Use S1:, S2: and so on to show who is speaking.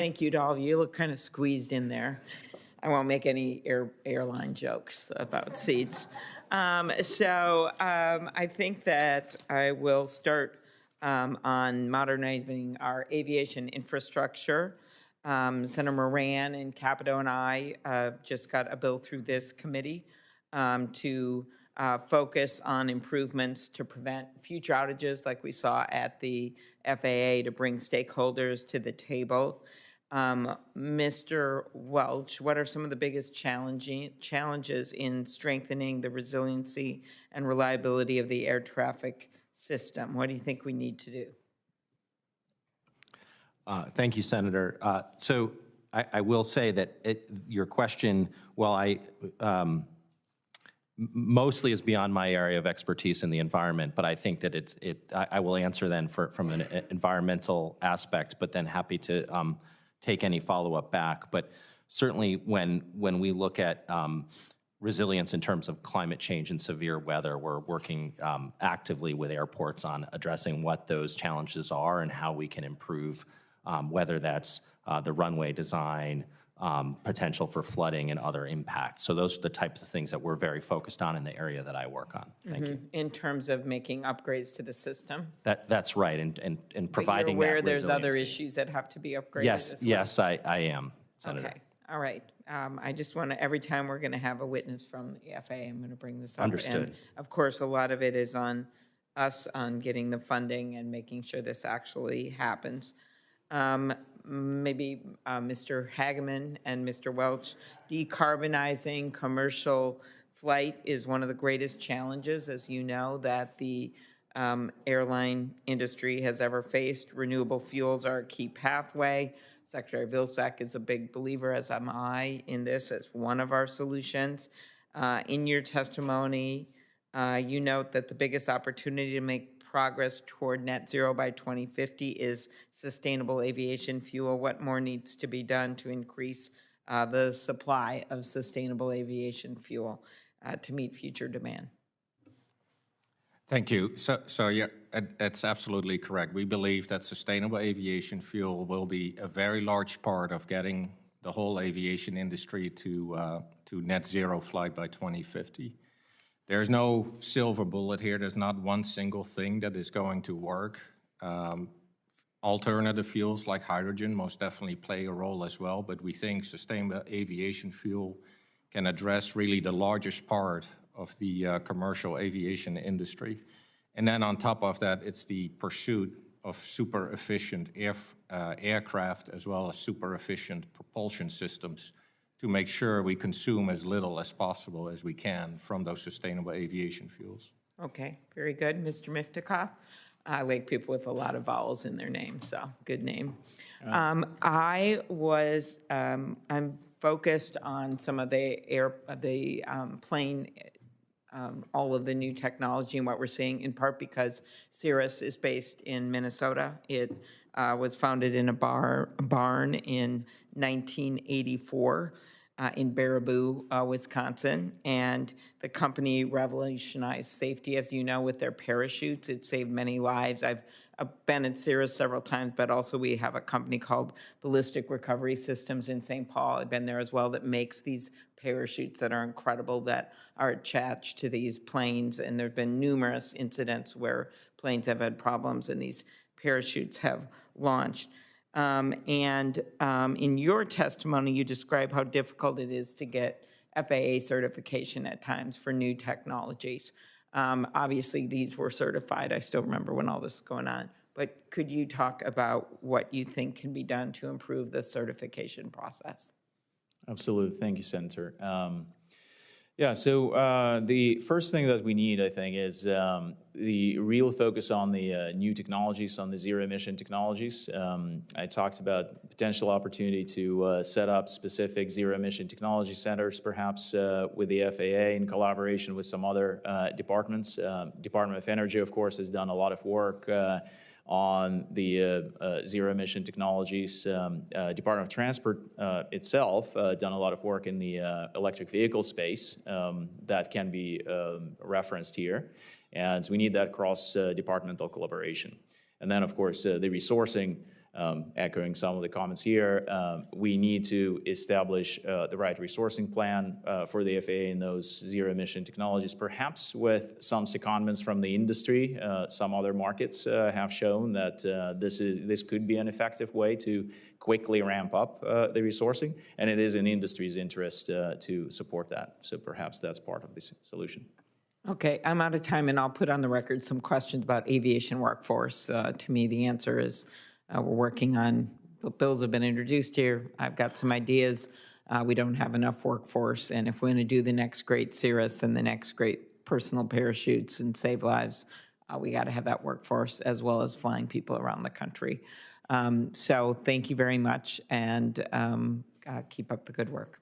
S1: Thank you to all of you. You look kind of squeezed in there. I won't make any airline jokes about seats. I think that I will start on modernizing our aviation infrastructure. Senator Moran and Capito and I just got a bill through this committee to focus on improvements to prevent future outages like we saw at the FAA, to bring stakeholders to the table. Mr. Welch, what are some of the biggest challenges in strengthening the resiliency and reliability of the air traffic system? What do you think we need to do?
S2: Thank you, Senator. So I will say that your question, while mostly is beyond my area of expertise in the environment, but I think that I will answer then from an environmental aspect, but then happy to take any follow-up back. But certainly when we look at resilience in terms of climate change and severe weather, we're working actively with airports on addressing what those challenges are and how we can improve, whether that's the runway design, potential for flooding and other impacts. So those are the types of things that we're very focused on in the area that I work on. Thank you.
S1: In terms of making upgrades to the system?
S2: That's right, and providing
S1: but you're aware
S2: that
S1: there's other
S2: resiliency.
S1: issues that have to be upgraded
S2: Yes,
S1: as well?
S2: yes, I am, Senator.
S1: Okay, all right. I just want to, every time we're going to have a witness from the FAA, I'm going to bring this up.
S2: Understood.
S1: And of course, a lot of it is on us on getting the funding and making sure this actually happens. Maybe Mr. Hageman and Mr. Welch, decarbonizing commercial flight is one of the greatest challenges, as you know, that the airline industry has ever faced. Renewable fuels are a key pathway. Secretary Vilsack is a big believer, as am I, in this as one of our solutions. In your testimony, you note that the biggest opportunity to make progress toward net zero by 2050 is sustainable aviation fuel. What more needs to be done to increase the supply of sustainable aviation fuel to meet future demand?
S3: Thank you. So yeah, that's absolutely correct. We believe that sustainable aviation fuel will be a very large part of getting the whole aviation industry to net zero flight by 2050. There's no silver bullet here. There's not one single thing that is going to work. Alternative fuels like hydrogen most definitely play a role as well, but we think sustainable aviation fuel can address really the largest part of the commercial aviation industry. And then on top of that, it's the pursuit of super efficient aircraft as well as super efficient propulsion systems to make sure we consume as little as possible as we can from those sustainable aviation fuels.
S1: Okay, very good. Mr. Miftakhov? I like people with a lot of vowels in their name, so good name. I'm focused on some of the plane, all of the new technology and what we're seeing, in part because Cirrus is based in Minnesota. It was founded in a barn in 1984 in Baraboo, Wisconsin, and the company revolutionized safety, as you know, with their parachutes. It saved many lives. I've been at Cirrus several times, but also we have a company called Ballistic Recovery Systems in St. Paul. I've been there as well, that makes these parachutes that are incredible, that are attached to these planes, and there have been numerous incidents where planes have had problems and these parachutes have launched. In your testimony, you describe how difficult it is to get FAA certification at times for new technologies. Obviously, these were certified. I still remember when all this was going on. But could you talk about what you think can be done to improve the certification process?
S4: Absolutely. Thank you, Senator. So the first thing that we need, I think, is the real focus on the new technologies, on the zero-emission technologies. I talked about potential opportunity to set up specific zero-emission technology centers, perhaps with the FAA in collaboration with some other departments. Department of Energy, of course, has done a lot of work on the zero-emission technologies. Department of Transport itself done a lot of work in the electric vehicle space that can be referenced here. And we need that cross-departmental collaboration. And then, of course, the resourcing echoing some of the comments here, we need to establish the right resourcing plan for the FAA in those zero-emission technologies, perhaps with some secondments from the industry. Some other markets have shown that this could be an effective way to quickly ramp up the resourcing, and it is in industry's interest to support that. So perhaps that's part of the solution.
S1: Okay, I'm out of time, and I'll put on the record some questions about aviation workforce. To me, the answer is we're working on, bills have been introduced here. I've got some ideas. We don't have enough workforce, and if we're going to do the next great Cirrus and the next great personal parachutes and save lives, we got to have that workforce as well as flying people around the country. So thank you very much, and keep up the good work.